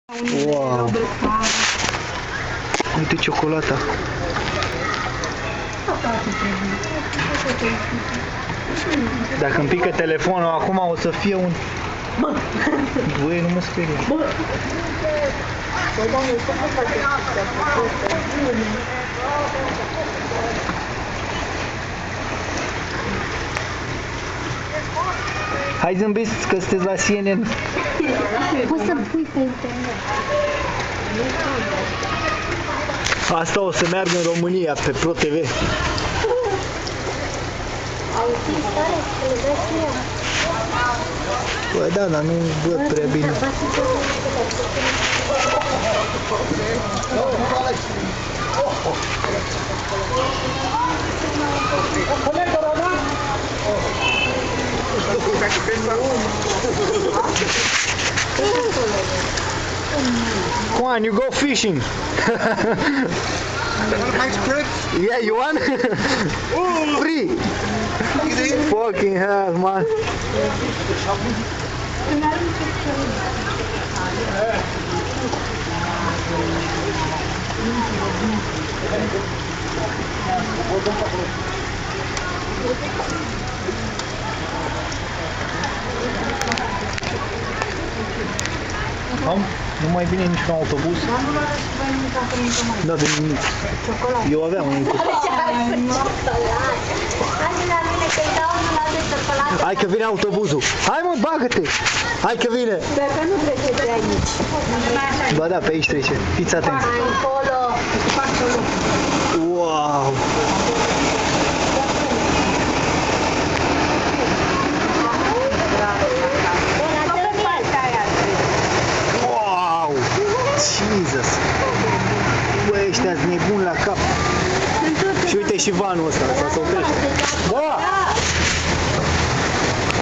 Wow! Uite ciocolata! Dacă îmi pică telefonul acum o să fie un... Băi, nu mă sperie! Hai zâmbiți că sunteți la CNN. Poți să pui pe internet. Asta o să meargă în România pe Pro TV. Auzi, stare, să le dai și eu. Bă, da, dar nu văd prea bine. Come on, you go fishing. Yeah, you want? Free. Fucking hell, man. Am? Nu mai vine nici un autobuz? Da, de nimic. Eu aveam un mic. Hai că vine autobuzul. Hai mă, bagă-te! Hai că vine! Dacă nu trece de aici. Ba da, pe aici trece. Fiți atenți. Încolo. Wow! Wow! Jesus! Băi, ăștia-s nebuni la cap. Și uite și vanul ăsta, să se oprește.